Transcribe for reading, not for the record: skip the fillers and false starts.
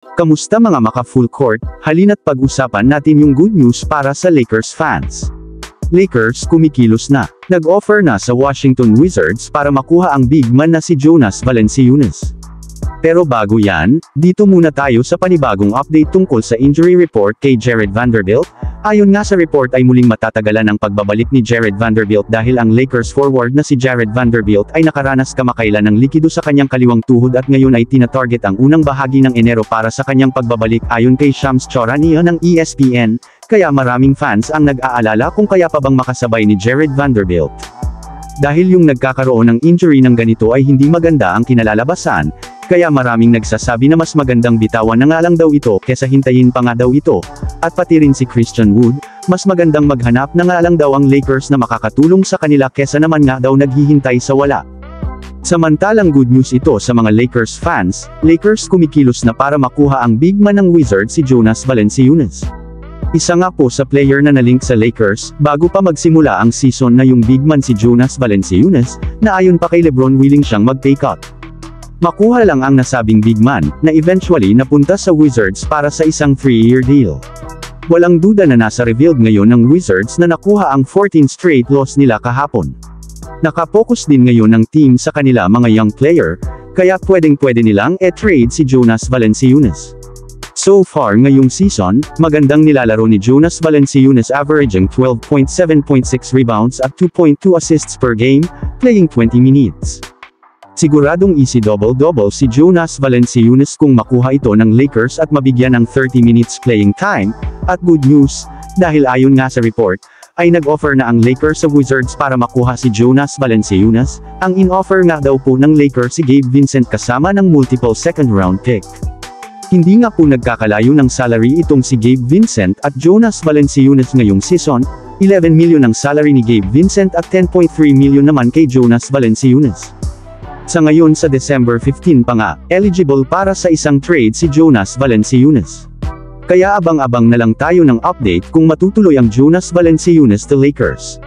Kamusta mga maka-full court? Halina't pag-usapan natin yung good news para sa Lakers fans. Lakers kumikilos na. Nag-offer na sa Washington Wizards para makuha ang big man na si Jonas Valanciunas. Pero bago yan, dito muna tayo sa panibagong update tungkol sa injury report kay Jared Vanderbilt. Ayon nga sa report ay muling matatagalan ang pagbabalik ni Jared Vanderbilt dahil ang Lakers forward na si Jared Vanderbilt ay nakaranas kamakailan ng likido sa kanyang kaliwang tuhod at ngayon ay tinatarget ang unang bahagi ng Enero para sa kanyang pagbabalik ayon kay Shams Charania ng ESPN, kaya maraming fans ang nag-aalala kung kaya pa bang makasabay ni Jared Vanderbilt. Dahil yung nagkakaroon ng injury ng ganito ay hindi maganda ang kinalalabasan, kaya maraming nagsasabi na mas magandang bitawan na nga lang daw ito kesa hintayin pa nga daw ito, at pati rin si Christian Wood, mas magandang maghanap na nga lang daw ang Lakers na makakatulong sa kanila kesa naman nga daw naghihintay sa wala. Samantalang good news ito sa mga Lakers fans, Lakers kumikilos na para makuha ang big man ng Wizards si Jonas Valanciunas. Isa nga po sa player na nalink sa Lakers, bago pa magsimula ang season na yung big man si Jonas Valanciunas, na ayon pa kay LeBron willing siyang mag-pay cut. Makuha lang ang nasabing big man, na eventually napunta sa Wizards para sa isang 3-year deal. Walang duda na nasa revealed ngayon ng Wizards na nakuha ang 14 straight loss nila kahapon. Nakapokus din ngayon ng team sa kanila mga young player, kaya pwedeng-pwede nilang trade si Jonas Valanciunas. So far ngayong season, magandang nilalaro ni Jonas Valanciunas averaging 12.7.6 rebounds at 2.2 assists per game, playing 20 minutes. Siguradong easy double-double si Jonas Valanciunas kung makuha ito ng Lakers at mabigyan ng 30 minutes playing time, at good news, dahil ayon nga sa report, ay nag-offer na ang Lakers sa Wizards para makuha si Jonas Valanciunas, ang in-offer nga daw po ng Lakers si Gabe Vincent kasama ng multiple second-round pick. Hindi nga po nagkakalayo ng salary itong si Gabe Vincent at Jonas Valanciunas ngayong season, 11 million ang salary ni Gabe Vincent at 10.3 million naman kay Jonas Valanciunas. Sa ngayon sa December 15 pa nga, eligible para sa isang trade si Jonas Valanciunas. Kaya abang-abang na lang tayo ng update kung matutuloy ang Jonas Valanciunas to Lakers.